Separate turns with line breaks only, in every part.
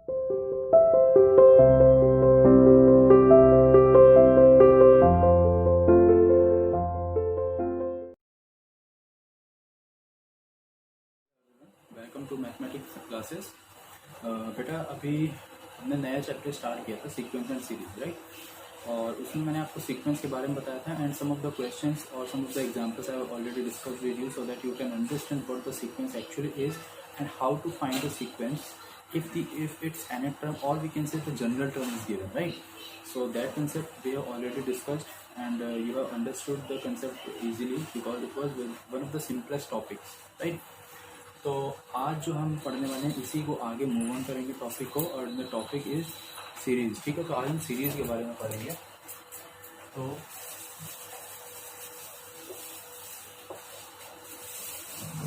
Welcome to mathematics classes. बेटा अभी हमने नया चैप्टर स्टार्ट किया था सीक्वेंस एंड सीरीज, राइट? और उसमें मैंने आपको सीक्वेंस के बारे में बताया था and some of the questions और some of the examples I have already discussed with you so that you can understand what the sequence actually is and how to find the sequence if it's any term or we can say the general term is given, right? So that concept we have already discussed and you have understood the concept easily because it was one of the simplest topics, right? तो आज जो हम पढ़ने वाले हैं इसी को आगे मूव ऑन करेंगे टॉपिक को, और द टॉपिक इज सीरीज। ठीक है, तो आज हम सीरीज के बारे में पढ़ेंगे। तो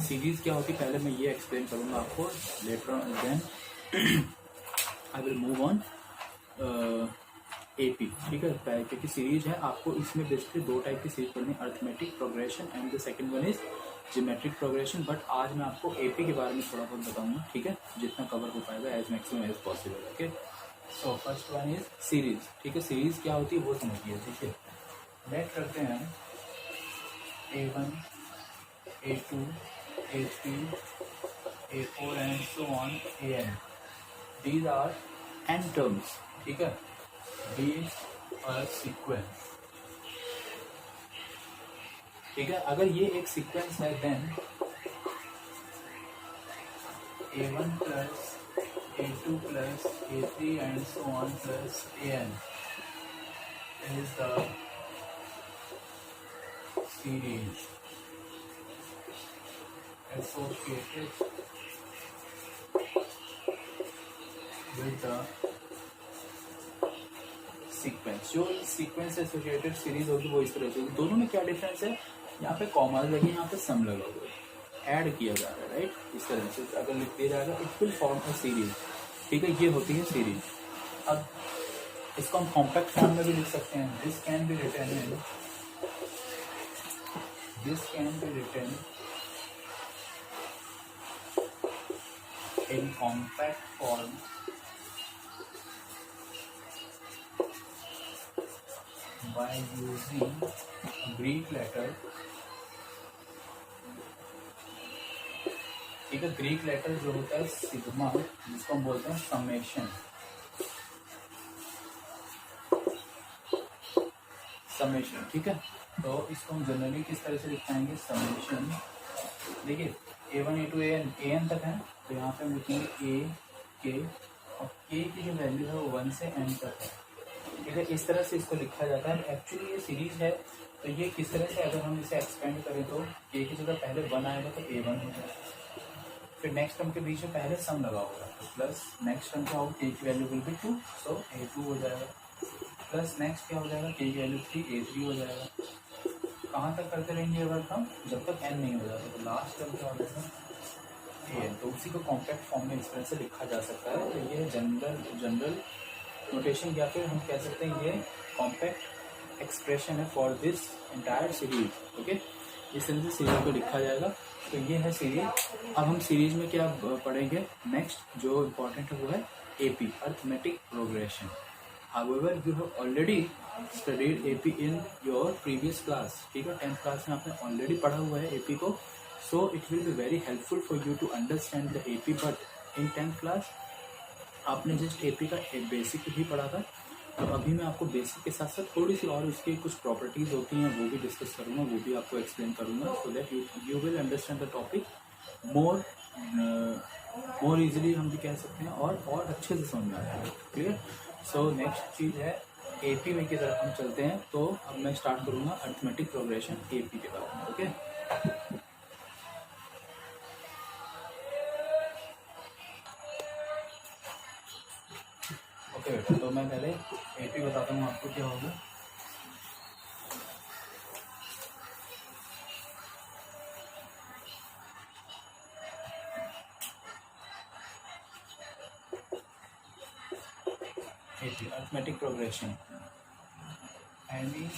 सीरीज क्या होती है पहले मैं ये एक्सप्लेन करूंगा आपको, later on then I will move on AP. ठीक है, क्योंकि सीरीज है आपको इसमें बेसिकली दो टाइप की सीरीज पढ़नी, arithmetic progression and the second one is geometric progression. But आज मैं आपको एपी के बारे में थोड़ा बहुत बताऊंगा, ठीक है, जितना कवर हो पाएगा as maximum as possible. Okay, so first one is series. ठीक है, सीरीज क्या होती है वो समझिए। ठीक है, लेट करते हैं A1 A2 A3 A4 and so on AN। These are n terms. ठीक है, these are sequence। ठीक है, अगर ये एक सीक्वेंस है then A1 plus A2 plus A3 and so on plus AN is the series associated with the sequence. जो sequence associated series होगी वो इस तरह से होगी। दोनों में क्या डिफरेंस है, यहाँ पे कॉमा लगे, यहाँ पे सम लगा हुआ है, ऐड किया जा रहा है, राइट? इस तरह से अगर लिख दिया जाएगा it will form a series. ठीक है, ये होती है सीरीज। अब इसको हम कॉम्पैक्ट फॉर्म में भी लिख सकते हैं। This can be written in compact form by using Greek letter। ठीक है, ग्रीक लेटर जो होता है सिग्मा, जिसको हम बोलते हैं समेशन। ठीक है, तो इसको हम जनरली किस तरह से लिखाएंगे, समेशन। देखिए A1 A2 AN तक है, तो यहाँ पे हम लिखेंगे A K, और K की जो वैल्यू है वो 1 से N तक है। ठीक है, इस तरह से इसको लिखा जाता है। एक्चुअली ये सीरीज है, तो ये किस तरह से अगर हम इसे एक्सपेंड करें तो A की जगह पहले 1 आएगा तो A1 हो जाएगा, फिर नेक्स्ट टर्म के बीच में पहले सम लगा होगा तो प्लस नेक्स्ट टर्म क्या होगा, K की value will be 2 so A2 हो जाएगा, प्लस नेक्स्ट क्या हो जाएगा, K की वैल्यू 3 A3 हो जाएगा। कहाँ तक करते रहेंगे अगर हम, जब तक n नहीं हो जाता, तो लास्ट टर्म क्या हो जाएगा AN। तो उसी को कॉम्पैक्ट फॉर्म में इस तरह से लिखा जा सकता है। तो ये जनरल नोटेशन, या फिर हम कह सकते हैं ये कॉम्पैक्ट एक्सप्रेशन है for this entire series. Okay, इस तरह से सीरीज को लिखा जाएगा। तो ये है सीरीज। अब हम सीरीज में क्या पढ़ेंगे, नेक्स्ट जो इम्पोर्टेंट है वो है AP, arithmetic progression. However, you have already studied AP in your previous class। ठीक है, 10th क्लास में आपने ऑलरेडी पढ़ा हुआ है AP को, so it will be very helpful for you to understand the AP। But in 10th class आपने just AP का बेसिक ही पढ़ा था, तो अभी मैं आपको बेसिक के साथ साथ थोड़ी सी और उसकी कुछ प्रॉपर्टीज होती हैं वो भी डिस्कस करूँगा, वो भी आपको एक्सप्लेन करूँगा, सो that you will understand the topic more easily, हम भी कह सकते हैं, और अच्छे से समझ में आएगा। क्लियर? सो नेक्स्ट चीज़ है एपी में की तरफ हम चलते हैं। तो अब मैं स्टार्ट करूँगा अर्थमेटिक प्रोग्रेशन एपी के बारे में। ओके, बेटा, तो मैं पहले एपी बताता हूँ आपको क्या होगा। AP arithmetic progression, any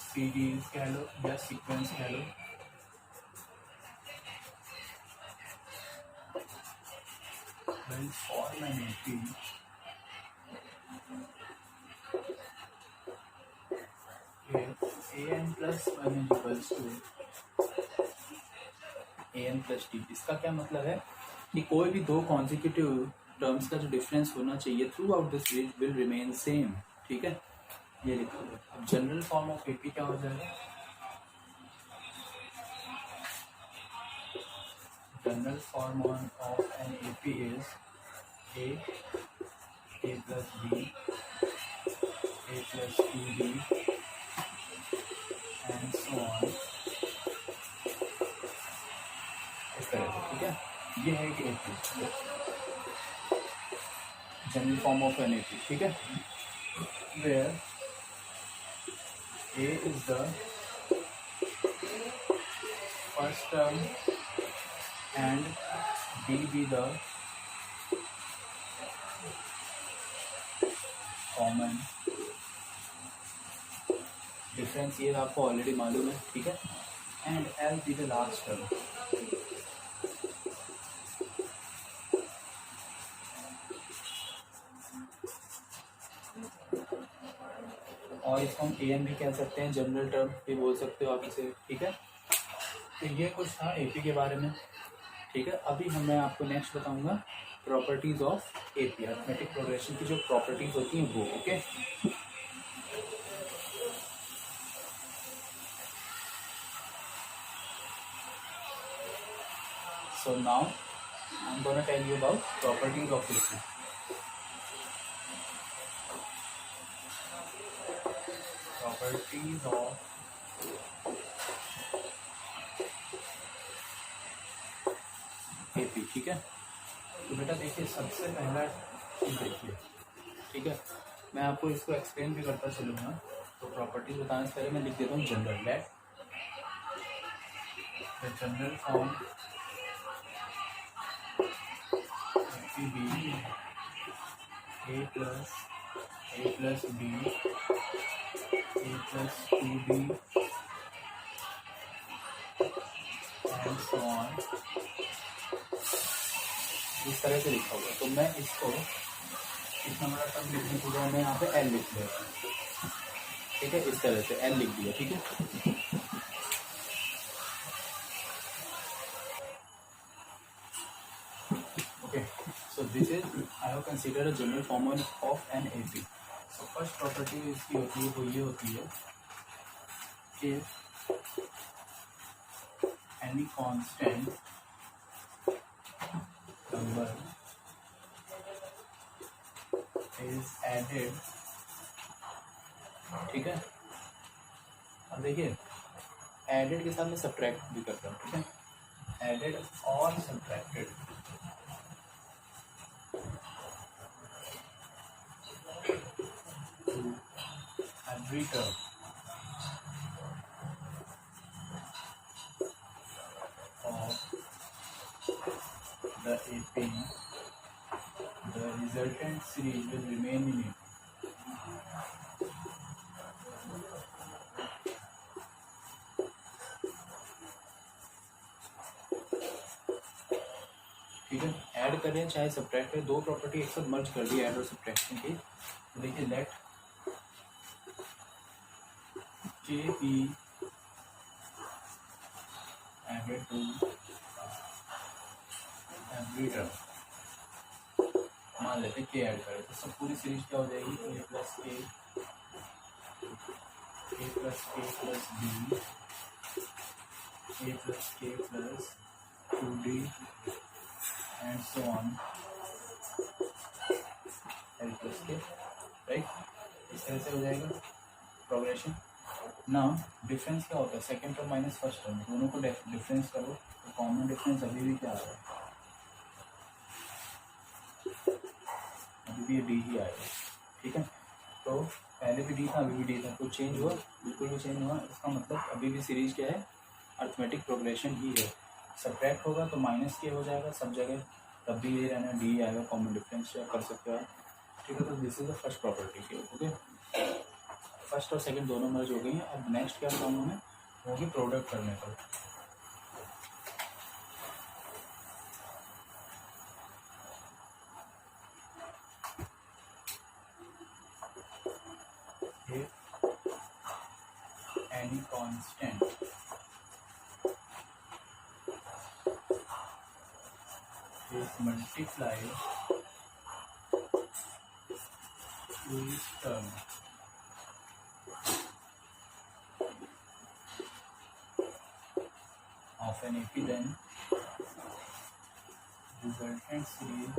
series कह लो या सीक्वेंस कह लो will form an AP if an plus 1 is equals to an plus t। इसका क्या मतलब है कि कोई भी दो कॉन्जिक्यूटिव टर्म्स का जो डिफरेंस होना चाहिए through out this will remain same. ठीक है, ये लिखो। अब जनरल फॉर्म ऑफ एपी क्या हो जाएगा? General form of an AP is a plus b, a plus 2b and so on, इस तरह से। ठीक है, ये है कि AP, general form of an AP. ठीक है, where a is the first term and b be the common difference, ये आपको ऑलरेडी मालूम है। ठीक है, and L be the last term. और इसको हम ए एन भी कह सकते हैं, जनरल टर्म भी बोल सकते हो आप इसे। ठीक है, तो ये कुछ था एपी के बारे में। ठीक है, अभी मैं आपको नेक्स्ट बताऊंगा properties of AP, arithmetic progression की जो प्रॉपर्टीज होती हैं वो। Okay, so now I'm going to tell you about properties of AP. Properties of AP। ठीक है, तो बेटा देखिए, सबसे पहला चीज देखिए। ठीक है, मैं आपको इसको एक्सप्लेन भी करता चलूँगा। तो प्रॉपर्टीज बताने से पहले मैं लिख देता हूँ general. Let the general form be a plus b a plus 2b and so on, इस तरह से लिखा हुआ। तो मैं इसको इतना बड़ा टर्म लिखने के लिए मैं यहाँ पे एल लिख लेता हूँ। ठीक है, इस तरह से एल लिख दिया। ठीक है, okay, so this is I have consider a general form of an AP. So first property इसकी होती है, वो ये होती है कि any constant number is added. ठीक है, अब देखिए, एडेड के साथ में सब्ट्रैक्ट भी करता हूँ। ठीक है, एडेड और subtracted to every term of the AP, the resultant series will remain in it। ठीक है, ऐड करें चाहे सब्ट्रैक्ट करें, दो प्रॉपर्टी एक साथ मर्ज कर दी ऐड और सब्ट्रैक्शन की। तो देखिए, let K be added to every term. मान लेते के ऐड करें तो सब पूरी सीरीज क्या हो जाएगी? ए प्लस के प्लस बी ए प्लस के plus 2d and so on L plus के। राइट, इस तरह से हो जाएगा प्रोग्रेशन। नाउ डिफरेंस क्या होता है? Second term minus first term, दोनों को डिफरेंस करो तो कॉमन डिफरेंस अभी भी क्या आ रहा है? अभी भी ये डी ही आएगा। ठीक है, तो पहले भी डी था, अभी भी डी था, कुछ चेंज हुआ? बिल्कुल भी चेंज हुआ। इसका मतलब अभी भी सीरीज क्या है? अरिथमेटिक प्रोग्रेशन ही है। सब्ट्रैक्ट होगा तो माइनस के हो जाएगा सब जगह, तब भी ये रहना डी आएगा, कॉमन डिफरेंस कर सकते हो आप। ठीक है, तो this is the first property. Okay, first और सेकंड दोनों मर्ज हो गई हैं। अब नेक्स्ट क्या काम हमें होगी? प्रोडक्ट करने का। any constant is multiplied to each term of an AP, then resultant series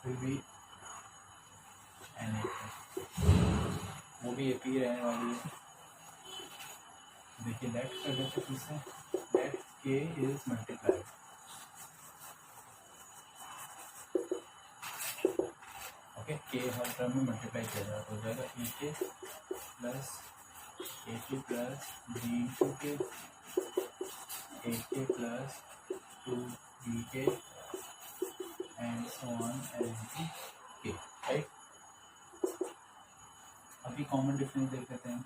will be an AP, वो भी AP रहने वाली है। देखिए लेट कर देते फिर से, let K is multiplied, okay, K हर टर्म में मल्टीप्लाई किया जाएगा, हो जाएगा AK plus AK plus B into K, AK plus 2BK and so on as K, right. अभी कॉमन डिफरेंस देख लेते हैं।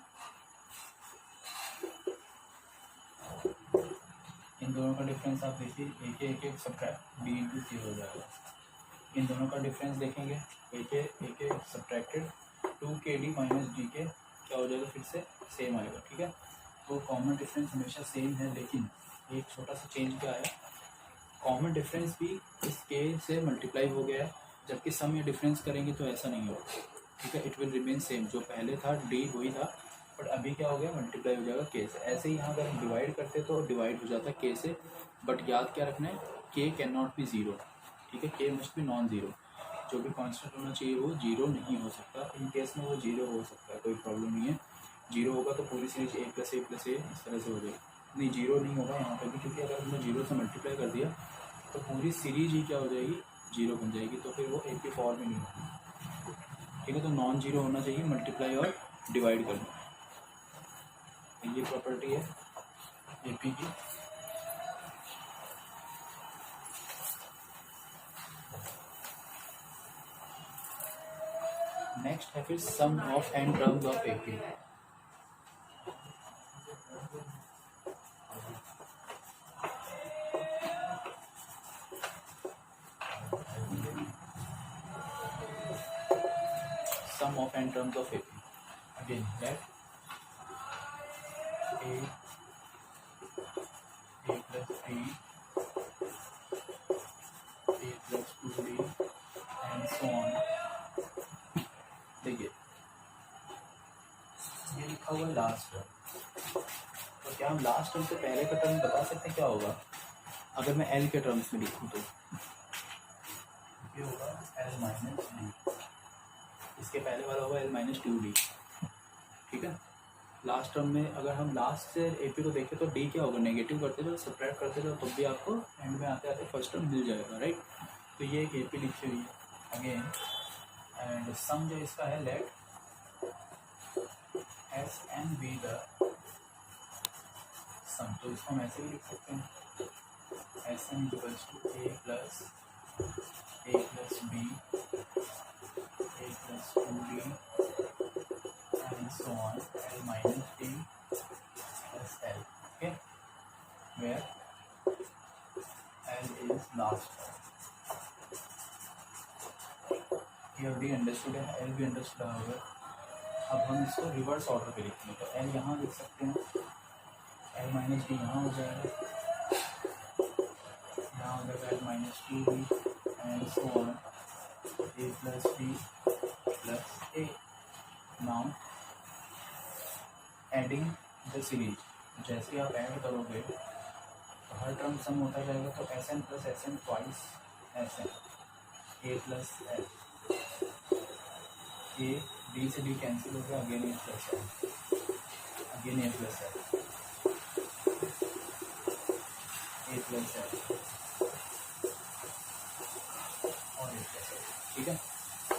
इन दोनों का डिफरेंस आप देखिए, एक सब्ट्रैक्ट B इंटू K हो जाएगा। इन दोनों का डिफरेंस देखेंगे, एक सब्ट्रैक्टेड 2KD माइनस DK क्या हो जाएगा, फिर से सेम आएगा, ठीक है। तो कॉमन डिफरेंस हमेशा सेम है, लेकिन एक छोटा सा चेंज क्या आया, कॉमन डिफरेंस भी इस K से मल्टीप्लाई हो गया है, जबकि सम या डिफरेंस करेंगे तो ऐसा नहीं होगा, ठीक है। इट विल रिमेन सेम, जो पहले था D वही था, बट अभी क्या हो गया, मल्टीप्लाई हो जाएगा K से। ऐसे ही यहाँ अगर हम डिवाइड करते तो डिवाइड हो जाता K से, बट याद क्या रखना है, K can not be zero, ठीक है, K must be non zero. जो भी कांस्टेंट होना चाहिए वो जीरो नहीं हो सकता, इन केस में वो जीरो हो सकता है, कोई प्रॉब्लम नहीं है। जीरो होगा तो पूरी series A plus A plus A इस तरह से हो जाएगी, नहीं जीरो नहीं होगा यहाँ पे भी, क्योंकि अगर हमने जीरो से मल्टीप्लाई कर दिया तो पूरी सीरीज ही क्या हो जाएगी, जीरो बन जाएगी, तो फिर वो AP फॉर्म में नहीं होगी, ठीक है। तो नॉन जीरो होना चाहिए मल्टीप्लाई और डिवाइड करना, ये प्रॉपर्टी है AP की। नेक्स्ट है फिर sum of n terms of AP। Sum of n terms of AP, again let A plus B A plus 2B and so on. देखिए ये लिखा हुआ है लास्ट टर्म, तो क्या हम लास्ट टर्म से पहले का टर्म बता सकते हैं क्या होगा, अगर मैं L के टर्म्स में लिखूँ तो ये होगा L माइनस D, इसके पहले वाला होगा L माइनस 2D, ठीक है। लास्ट टर्म में अगर हम लास्ट से AP को देखें तो D क्या होगा, नेगेटिव करते जाओ, सब्ट्रैक्ट करते जाओ, तब भी आपको एंड में आते आते फर्स्ट टर्म मिल जाएगा, राइट। तो ये एक AP लिखी हुई है अगेन, एंड सम जो इसका है, let Sn be the sum, तो इसको हम ऐसे भी लिख सकते हैं, Sn equals to A plus B A plus 2B and so on L minus D plus L, okay, where L is last term। ये already understood है, L भी understood होगा। अब हम इसको रिवर्स ऑर्डर पे लिखेंगे, तो L यहाँ लिख सकते हैं, L माइनस डी यहाँ हो जाएगा, यहाँ हो जाएगा L minus 2B and so on A plus B plus A। Now adding the series, जैसे आप ऐड करोगे तो हर टर्म सम होता जाएगा, तो Sn plus Sn twice Sn A plus L, A D से D कैंसिल हो गया, again A plus L, again A plus L, A plus L और A प्लस L, ठीक है।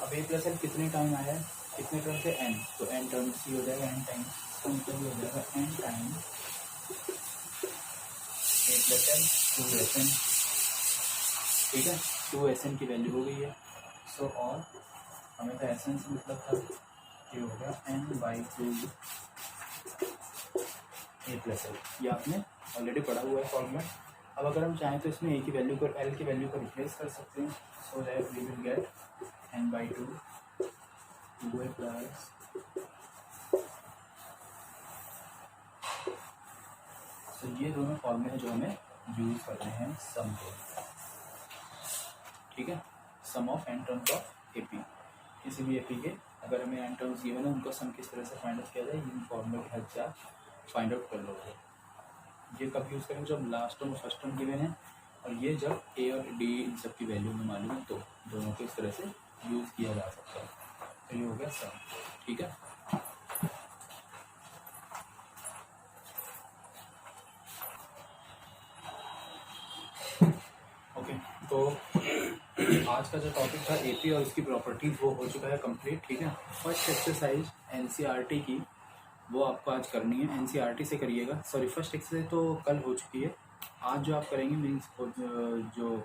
अब A प्लस L कितने टाइम आया है, कितने टर्म से n, तो n टर्म सी हो जाएगा n टाइम, तो मतलब हो जाएगा n time A plus L 2Sn, ठीक है। 2Sn की वैल्यू हो गई है, सो और हमें तो Sn से मतलब था, ये हो गया n/2 A प्लस L, ये आपने ऑलरेडी पढ़ा हुआ है फॉर्मूला। अब अगर हम चाहें तो इसमें A की वैल्यू को L की वैल्यू को रिप्लेस कर सकते हैं, so that we will get n/2 2a plus तो ये दोनों फॉर्मूले हैं जो हमें यूज करने हैं सम के, ठीक है। Sum of N terms of AP, किसी भी एपी के अगर हमें एन टर्म्स गिवन है उनको सम किस तरह से फाइंड आउट किया जाए, इन फॉर्मूले की हेल्प से आप फाइंड आउट कर लोगे। ये कब यूज़ करेंगे, जब लास्ट टर्म और फर्स्ट टर्म गिवन है, और ये जब ए और डी इन सब की वैल्यू में मालूम है, तो दोनों को इस तरह से यूज़ किया जा सकता है। तो ये हो गया सम, ठीक है। ओके, तो आज का जो टॉपिक था एपी और उसकी प्रॉपर्टीज वो हो चुका है कंप्लीट, ठीक है। फर्स्ट एक्सरसाइज एनसीईआरटी की वो आपको आज करनी है, एनसीईआरटी से करिएगा। सॉरी, फर्स्ट एक्सरसाइज तो कल हो चुकी है, आज जो आप करेंगे मीन्स जो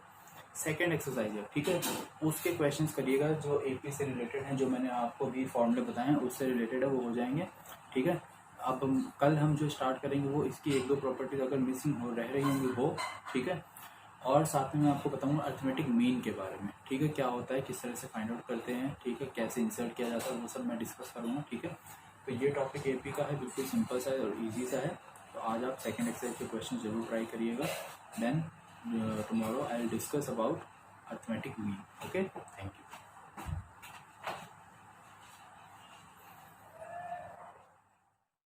सेकेंड एक्सरसाइज है, ठीक है, उसके क्वेश्चंस करिएगा जो एपी से रिलेटेड हैं, जो मैंने आपको भी फॉर्मूले बताए हैं उससे रिलेटेड है, वो हो जाएंगे, ठीक है। अब कल हम जो स्टार्ट करेंगे वो इसकी एक दो प्रॉपर्टीज अगर मिसिंग हो रह रही होंगी वो, ठीक है। और साथ में मैं आपको बताऊंगा अर्थमेटिक मीन के बारे में, ठीक है, क्या होता है, किस तरह से फाइंड आउट करते हैं, ठीक है, कैसे इंसर्ट किया जाता है, वो सब मैं डिस्कस करूँगा, ठीक है। तो ये टॉपिक एपी का है, बिल्कुल सिंपल सा है और इजी सा है। तो आज आप सेकंड एक्सरसाइज के क्वेश्चन जरूर ट्राई करिएगा। Then tomorrow I will discuss about arithmetic mean. Okay, thank you.